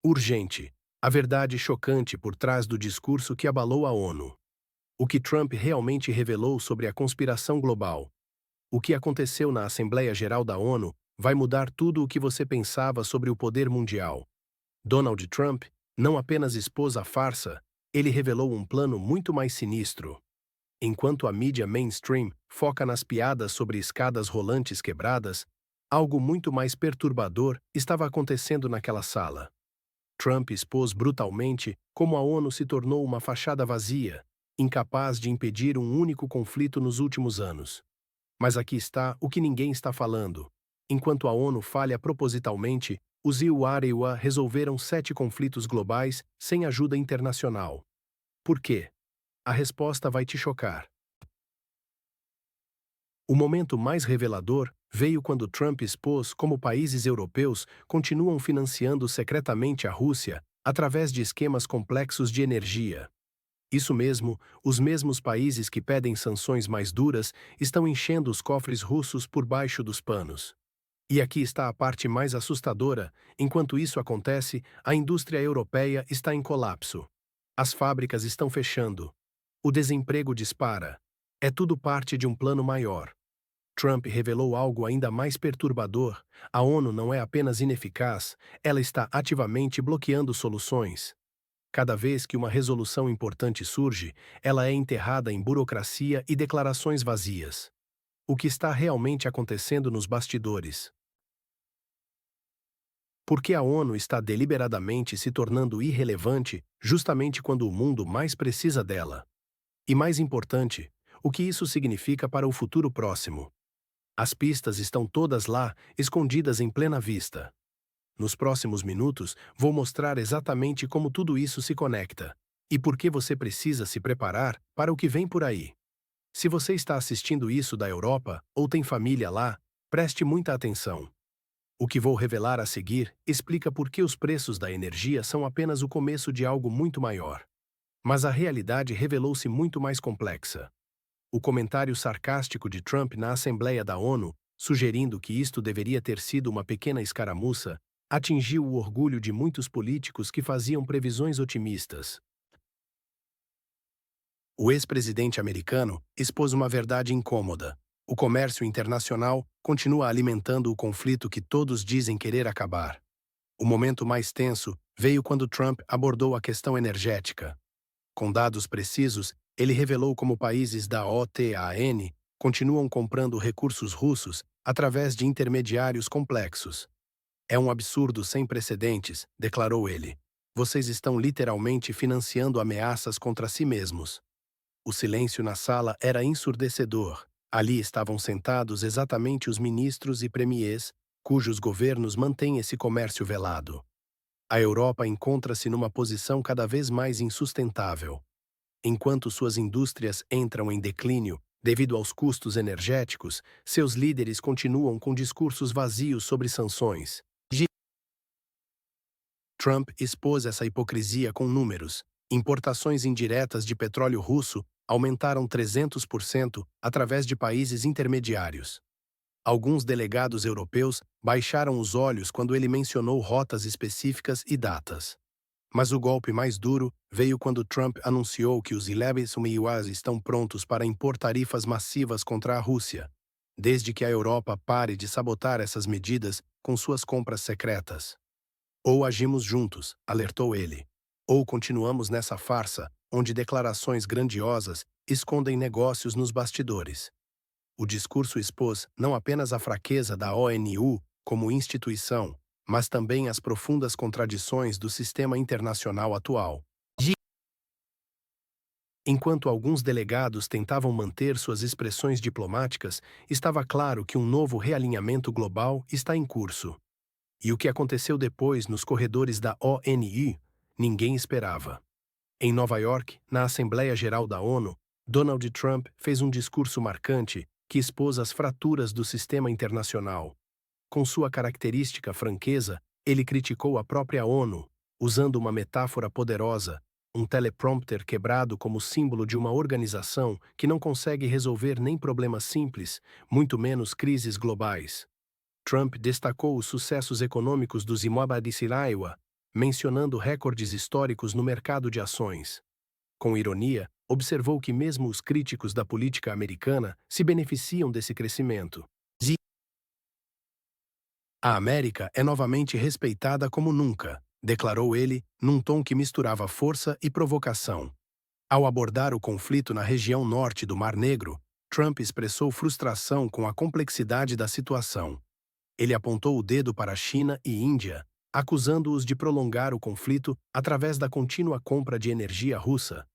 Urgente. A verdade chocante por trás do discurso que abalou a ONU. O que Trump realmente revelou sobre a conspiração global. O que aconteceu na Assembleia Geral da ONU vai mudar tudo o que você pensava sobre o poder mundial. Donald Trump não apenas expôs a farsa, ele revelou um plano muito mais sinistro. Enquanto a mídia mainstream foca nas piadas sobre escadas rolantes quebradas, algo muito mais perturbador estava acontecendo naquela sala. Trump expôs brutalmente como a ONU se tornou uma fachada vazia, incapaz de impedir um único conflito nos últimos anos. Mas aqui está o que ninguém está falando. Enquanto a ONU falha propositalmente, os IUA resolveram 7 conflitos globais sem ajuda internacional. Por quê? A resposta vai te chocar. O momento mais revelador veio quando Trump expôs como países europeus continuam financiando secretamente a Rússia através de esquemas complexos de energia. Isso mesmo, os mesmos países que pedem sanções mais duras estão enchendo os cofres russos por baixo dos panos. E aqui está a parte mais assustadora: enquanto isso acontece, a indústria europeia está em colapso. As fábricas estão fechando. O desemprego dispara. É tudo parte de um plano maior. Trump revelou algo ainda mais perturbador: a ONU não é apenas ineficaz, ela está ativamente bloqueando soluções. Cada vez que uma resolução importante surge, ela é enterrada em burocracia e declarações vazias. O que está realmente acontecendo nos bastidores? Por que a ONU está deliberadamente se tornando irrelevante justamente quando o mundo mais precisa dela? E mais importante, o que isso significa para o futuro próximo? As pistas estão todas lá, escondidas em plena vista. Nos próximos minutos, vou mostrar exatamente como tudo isso se conecta e por que você precisa se preparar para o que vem por aí. Se você está assistindo isso da Europa ou tem família lá, preste muita atenção. O que vou revelar a seguir explica por que os preços da energia são apenas o começo de algo muito maior. Mas a realidade revelou-se muito mais complexa. O comentário sarcástico de Trump na Assembleia da ONU, sugerindo que isto deveria ter sido uma pequena escaramuça, atingiu o orgulho de muitos políticos que faziam previsões otimistas. O ex-presidente americano expôs uma verdade incômoda. O comércio internacional continua alimentando o conflito que todos dizem querer acabar. O momento mais tenso veio quando Trump abordou a questão energética. Com dados precisos, ele revelou como países da OTAN continuam comprando recursos russos através de intermediários complexos. É um absurdo sem precedentes, declarou ele. Vocês estão literalmente financiando ameaças contra si mesmos. O silêncio na sala era ensurdecedor. Ali estavam sentados exatamente os ministros e premiers, cujos governos mantêm esse comércio velado. A Europa encontra-se numa posição cada vez mais insustentável. Enquanto suas indústrias entram em declínio devido aos custos energéticos, seus líderes continuam com discursos vazios sobre sanções. Trump expôs essa hipocrisia com números. Importações indiretas de petróleo russo aumentaram 300% através de países intermediários. Alguns delegados europeus baixaram os olhos quando ele mencionou rotas específicas e datas. Mas o golpe mais duro veio quando Trump anunciou que os 11 UAs estão prontos para impor tarifas massivas contra a Rússia, desde que a Europa pare de sabotar essas medidas com suas compras secretas. Ou agimos juntos, alertou ele, ou continuamos nessa farsa, onde declarações grandiosas escondem negócios nos bastidores. O discurso expôs não apenas a fraqueza da ONU como instituição, mas também as profundas contradições do sistema internacional atual. Enquanto alguns delegados tentavam manter suas expressões diplomáticas, estava claro que um novo realinhamento global está em curso. E o que aconteceu depois nos corredores da ONU, ninguém esperava. Em Nova York, na Assembleia Geral da ONU, Donald Trump fez um discurso marcante que expôs as fraturas do sistema internacional. Com sua característica franqueza, ele criticou a própria ONU, usando uma metáfora poderosa, um teleprompter quebrado como símbolo de uma organização que não consegue resolver nem problemas simples, muito menos crises globais. Trump destacou os sucessos econômicos dos Imoabadisiraiwa, mencionando recordes históricos no mercado de ações. Com ironia, observou que mesmo os críticos da política americana se beneficiam desse crescimento. A América é novamente respeitada como nunca, declarou ele, num tom que misturava força e provocação. Ao abordar o conflito na região norte do Mar Negro, Trump expressou frustração com a complexidade da situação. Ele apontou o dedo para a China e Índia, acusando-os de prolongar o conflito através da contínua compra de energia russa.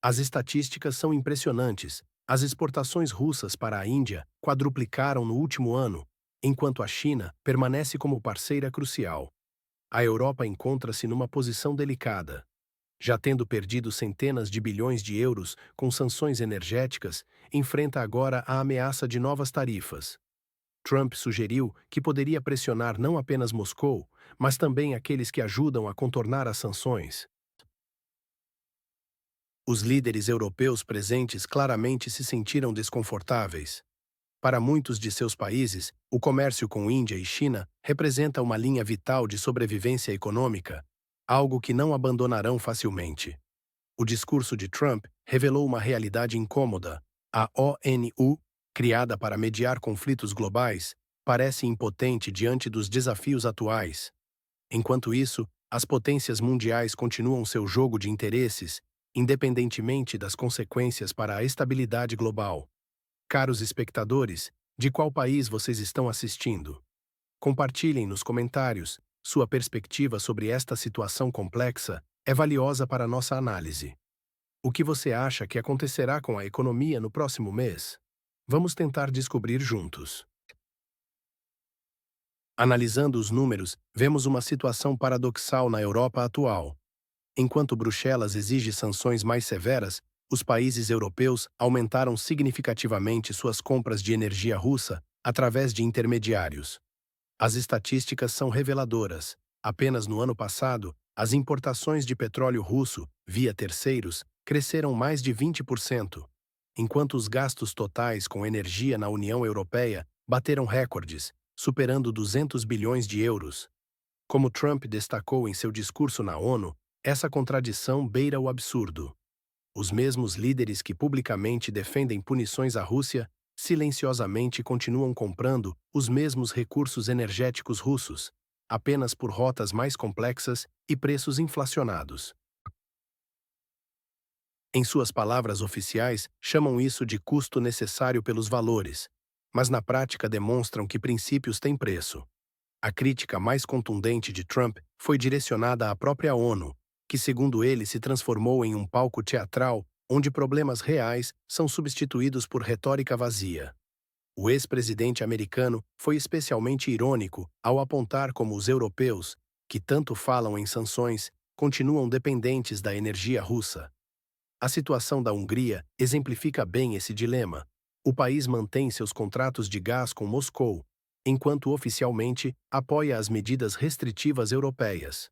As estatísticas são impressionantes. As exportações russas para a Índia quadruplicaram no último ano, enquanto a China permanece como parceira crucial. A Europa encontra-se numa posição delicada. Já tendo perdido centenas de bilhões de euros com sanções energéticas, enfrenta agora a ameaça de novas tarifas. Trump sugeriu que poderia pressionar não apenas Moscou, mas também aqueles que ajudam a contornar as sanções. Os líderes europeus presentes claramente se sentiram desconfortáveis. Para muitos de seus países, o comércio com Índia e China representa uma linha vital de sobrevivência econômica, algo que não abandonarão facilmente. O discurso de Trump revelou uma realidade incômoda. A ONU, criada para mediar conflitos globais, parece impotente diante dos desafios atuais. Enquanto isso, as potências mundiais continuam seu jogo de interesses, independentemente das consequências para a estabilidade global. Caros espectadores, de qual país vocês estão assistindo? Compartilhem nos comentários. Sua perspectiva sobre esta situação complexa é valiosa para nossa análise. O que você acha que acontecerá com a economia no próximo mês? Vamos tentar descobrir juntos. Analisando os números, vemos uma situação paradoxal na Europa atual. Enquanto Bruxelas exige sanções mais severas, os países europeus aumentaram significativamente suas compras de energia russa através de intermediários. As estatísticas são reveladoras. Apenas no ano passado, as importações de petróleo russo, via terceiros, cresceram mais de 20%, enquanto os gastos totais com energia na União Europeia bateram recordes, superando 200 bilhões de euros. Como Trump destacou em seu discurso na ONU, essa contradição beira o absurdo. Os mesmos líderes que publicamente defendem punições à Rússia, silenciosamente continuam comprando os mesmos recursos energéticos russos, apenas por rotas mais complexas e preços inflacionados. Em suas palavras oficiais, chamam isso de custo necessário pelos valores, mas na prática demonstram que princípios têm preço. A crítica mais contundente de Trump foi direcionada à própria ONU, que, segundo ele, se transformou em um palco teatral onde problemas reais são substituídos por retórica vazia. O ex-presidente americano foi especialmente irônico ao apontar como os europeus, que tanto falam em sanções, continuam dependentes da energia russa. A situação da Hungria exemplifica bem esse dilema. O país mantém seus contratos de gás com Moscou, enquanto oficialmente apoia as medidas restritivas europeias.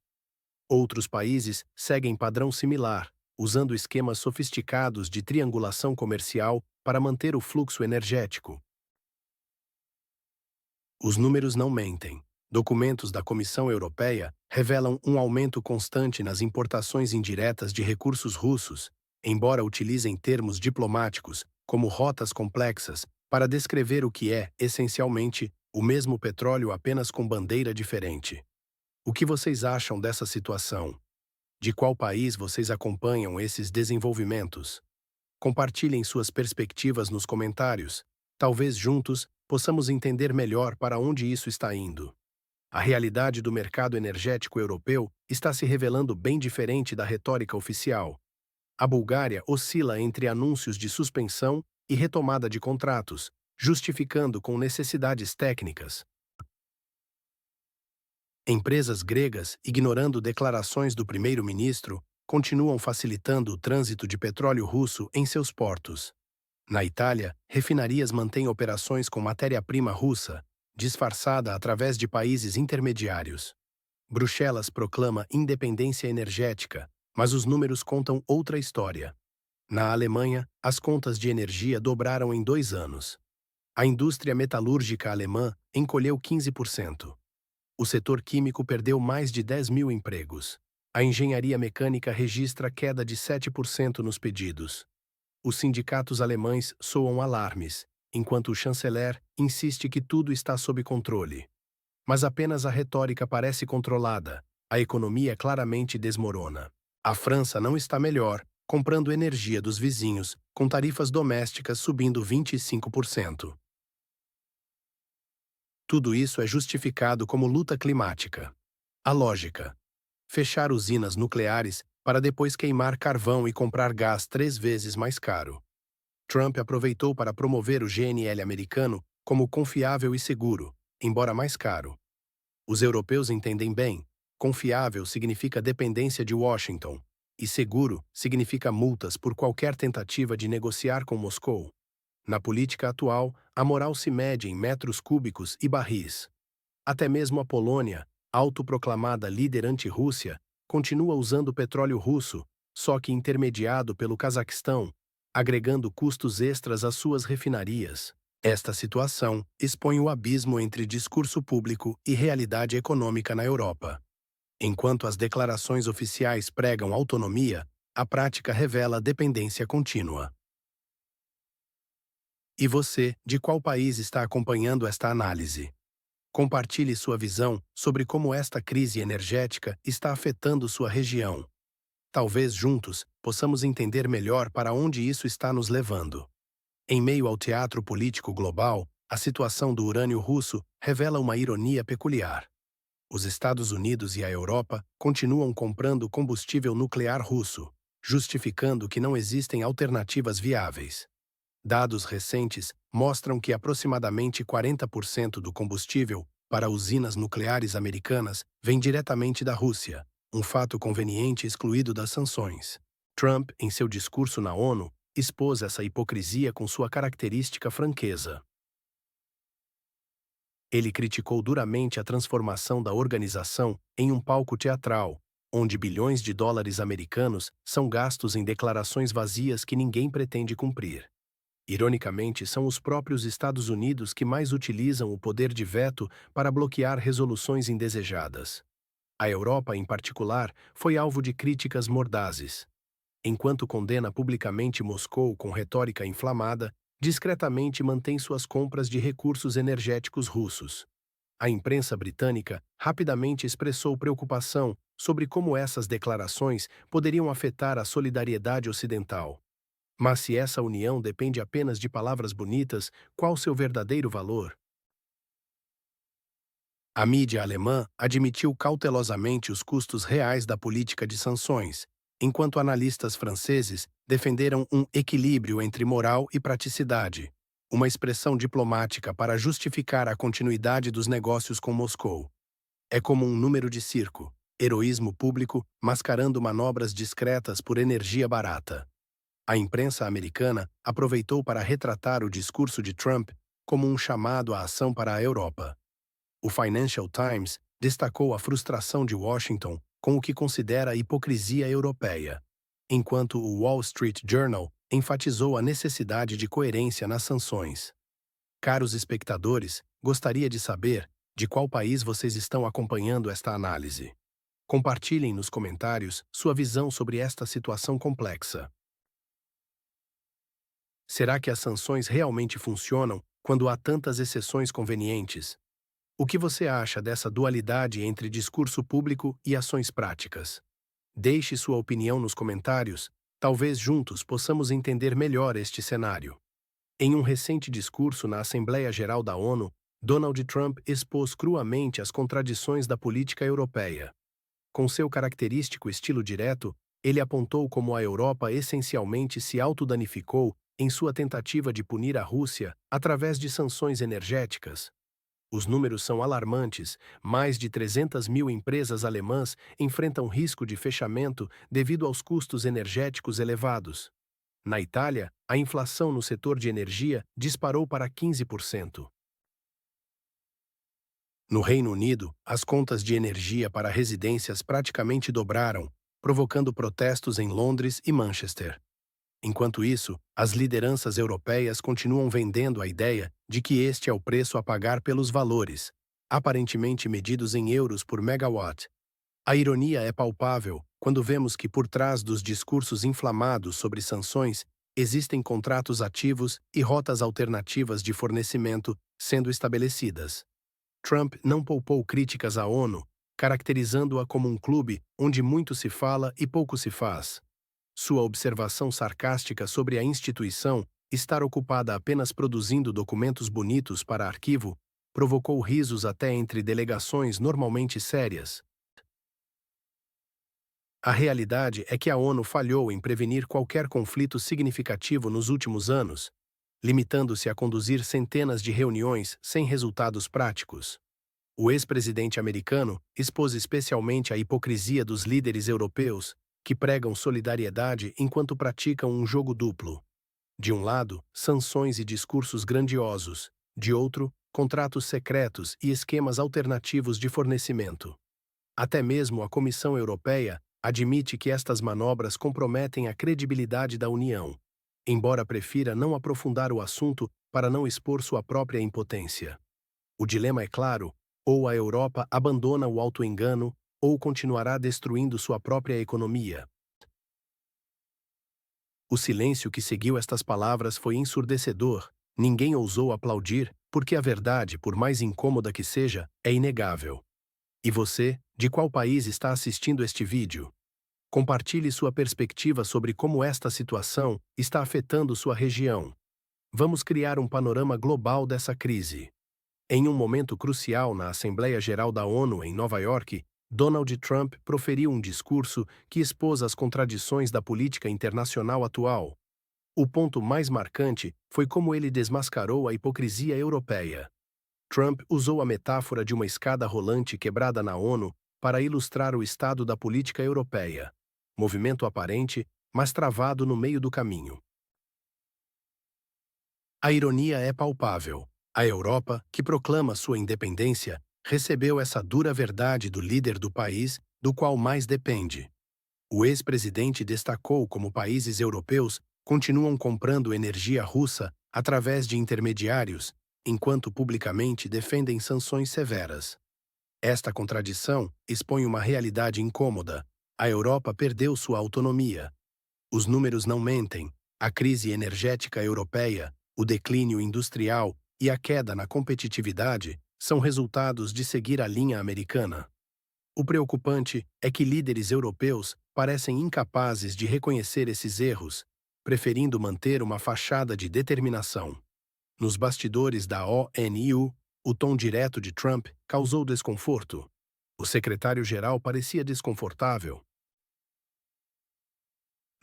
Outros países seguem padrão similar, usando esquemas sofisticados de triangulação comercial para manter o fluxo energético. Os números não mentem. Documentos da Comissão Europeia revelam um aumento constante nas importações indiretas de recursos russos, embora utilizem termos diplomáticos, como rotas complexas, para descrever o que é, essencialmente, o mesmo petróleo apenas com bandeira diferente. O que vocês acham dessa situação? De qual país vocês acompanham esses desenvolvimentos? Compartilhem suas perspectivas nos comentários. Talvez juntos possamos entender melhor para onde isso está indo. A realidade do mercado energético europeu está se revelando bem diferente da retórica oficial. A Bulgária oscila entre anúncios de suspensão e retomada de contratos, justificando com necessidades técnicas. Empresas gregas, ignorando declarações do primeiro-ministro, continuam facilitando o trânsito de petróleo russo em seus portos. Na Itália, refinarias mantêm operações com matéria-prima russa, disfarçada através de países intermediários. Bruxelas proclama independência energética, mas os números contam outra história. Na Alemanha, as contas de energia dobraram em 2 anos. A indústria metalúrgica alemã encolheu 15%. O setor químico perdeu mais de 10 mil empregos. A engenharia mecânica registra queda de 7% nos pedidos. Os sindicatos alemães soam alarmes, enquanto o chanceler insiste que tudo está sob controle. Mas apenas a retórica parece controlada. A economia claramente desmorona. A França não está melhor, comprando energia dos vizinhos, com tarifas domésticas subindo 25%. Tudo isso é justificado como luta climática. A lógica: fechar usinas nucleares para depois queimar carvão e comprar gás 3 vezes mais caro. Trump aproveitou para promover o GNL americano como confiável e seguro, embora mais caro. Os europeus entendem bem: confiável significa dependência de Washington, e seguro significa multas por qualquer tentativa de negociar com Moscou. Na política atual, a moral se mede em metros cúbicos e barris. Até mesmo a Polônia, autoproclamada líder anti-Rússia, continua usando petróleo russo, só que intermediado pelo Cazaquistão, agregando custos extras às suas refinarias. Esta situação expõe o abismo entre discurso público e realidade econômica na Europa. Enquanto as declarações oficiais pregam autonomia, a prática revela dependência contínua. E você, de qual país está acompanhando esta análise? Compartilhe sua visão sobre como esta crise energética está afetando sua região. Talvez juntos possamos entender melhor para onde isso está nos levando. Em meio ao teatro político global, a situação do urânio russo revela uma ironia peculiar. Os Estados Unidos e a Europa continuam comprando combustível nuclear russo, justificando que não existem alternativas viáveis. Dados recentes mostram que aproximadamente 40% do combustível para usinas nucleares americanas vem diretamente da Rússia, um fato conveniente excluído das sanções. Trump, em seu discurso na ONU, expôs essa hipocrisia com sua característica franqueza. Ele criticou duramente a transformação da organização em um palco teatral, onde bilhões de dólares americanos são gastos em declarações vazias que ninguém pretende cumprir. Ironicamente, são os próprios Estados Unidos que mais utilizam o poder de veto para bloquear resoluções indesejadas. A Europa, em particular, foi alvo de críticas mordazes. Enquanto condena publicamente Moscou com retórica inflamada, discretamente mantém suas compras de recursos energéticos russos. A imprensa britânica rapidamente expressou preocupação sobre como essas declarações poderiam afetar a solidariedade ocidental. Mas se essa união depende apenas de palavras bonitas, qual seu verdadeiro valor? A mídia alemã admitiu cautelosamente os custos reais da política de sanções, enquanto analistas franceses defenderam um equilíbrio entre moral e praticidade, uma expressão diplomática para justificar a continuidade dos negócios com Moscou. É como um número de circo, heroísmo público mascarando manobras discretas por energia barata. A imprensa americana aproveitou para retratar o discurso de Trump como um chamado à ação para a Europa. O Financial Times destacou a frustração de Washington com o que considera a hipocrisia europeia, enquanto o Wall Street Journal enfatizou a necessidade de coerência nas sanções. Caros espectadores, gostaria de saber de qual país vocês estão acompanhando esta análise. Compartilhem nos comentários sua visão sobre esta situação complexa. Será que as sanções realmente funcionam quando há tantas exceções convenientes? O que você acha dessa dualidade entre discurso público e ações práticas? Deixe sua opinião nos comentários, talvez juntos possamos entender melhor este cenário. Em um recente discurso na Assembleia Geral da ONU, Donald Trump expôs cruamente as contradições da política europeia. Com seu característico estilo direto, ele apontou como a Europa essencialmente se autodanificou em sua tentativa de punir a Rússia através de sanções energéticas. Os números são alarmantes: mais de 300 mil empresas alemãs enfrentam risco de fechamento devido aos custos energéticos elevados. Na Itália, a inflação no setor de energia disparou para 15%. No Reino Unido, as contas de energia para residências praticamente dobraram, provocando protestos em Londres e Manchester. Enquanto isso, as lideranças europeias continuam vendendo a ideia de que este é o preço a pagar pelos valores. aparentemente medidos em euros por megawatt. A ironia é palpável quando vemos que por trás dos discursos inflamados sobre sanções existem contratos ativos e rotas alternativas de fornecimento sendo estabelecidas. Trump não poupou críticas à ONU, caracterizando-a como um clube onde muito se fala e pouco se faz. Sua observação sarcástica sobre a instituição estar ocupada apenas produzindo documentos bonitos para arquivo provocou risos até entre delegações normalmente sérias. A realidade é que a ONU falhou em prevenir qualquer conflito significativo nos últimos anos, limitando-se a conduzir centenas de reuniões sem resultados práticos. O ex-presidente americano expôs especialmente a hipocrisia dos líderes europeus, que pregam solidariedade enquanto praticam um jogo duplo. De um lado, sanções e discursos grandiosos; de outro, contratos secretos e esquemas alternativos de fornecimento. Até mesmo a Comissão Europeia admite que estas manobras comprometem a credibilidade da União, embora prefira não aprofundar o assunto para não expor sua própria impotência. O dilema é claro: ou a Europa abandona o auto-engano, ou continuará destruindo sua própria economia. O silêncio que seguiu estas palavras foi ensurdecedor. Ninguém ousou aplaudir, porque a verdade, por mais incômoda que seja, é inegável. E você, de qual país está assistindo este vídeo? Compartilhe sua perspectiva sobre como esta situação está afetando sua região. Vamos criar um panorama global dessa crise. Em um momento crucial na Assembleia Geral da ONU em Nova York, Donald Trump proferiu um discurso que expôs as contradições da política internacional atual. O ponto mais marcante foi como ele desmascarou a hipocrisia europeia. Trump usou a metáfora de uma escada rolante quebrada na ONU para ilustrar o estado da política europeia. Movimento aparente, mas travado no meio do caminho. A ironia é palpável. A Europa, que proclama sua independência, recebeu essa dura verdade do líder do país, do qual mais depende. O ex-presidente destacou como países europeus continuam comprando energia russa através de intermediários, enquanto publicamente defendem sanções severas. Esta contradição expõe uma realidade incômoda. A Europa perdeu sua autonomia. Os números não mentem. A crise energética europeia, o declínio industrial e a queda na competitividade são resultados de seguir a linha americana. O preocupante é que líderes europeus parecem incapazes de reconhecer esses erros, preferindo manter uma fachada de determinação. Nos bastidores da ONU, o tom direto de Trump causou desconforto. O secretário-geral parecia desconfortável.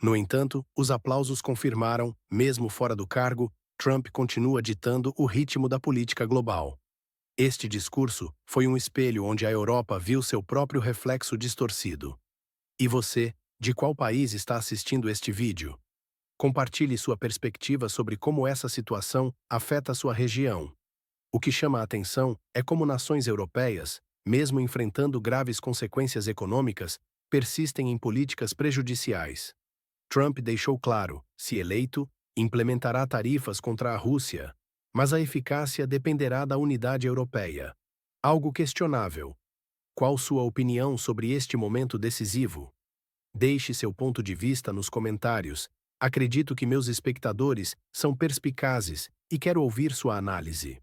No entanto, os aplausos confirmaram, mesmo fora do cargo, Trump continua ditando o ritmo da política global. Este discurso foi um espelho onde a Europa viu seu próprio reflexo distorcido. E você, de qual país está assistindo este vídeo? Compartilhe sua perspectiva sobre como essa situação afeta sua região. O que chama a atenção é como nações europeias, mesmo enfrentando graves consequências econômicas, persistem em políticas prejudiciais. Trump deixou claro, se eleito, implementará tarifas contra a Rússia, mas a eficácia dependerá da unidade europeia. Algo questionável. Qual sua opinião sobre este momento decisivo? Deixe seu ponto de vista nos comentários. Acredito que meus espectadores são perspicazes e quero ouvir sua análise.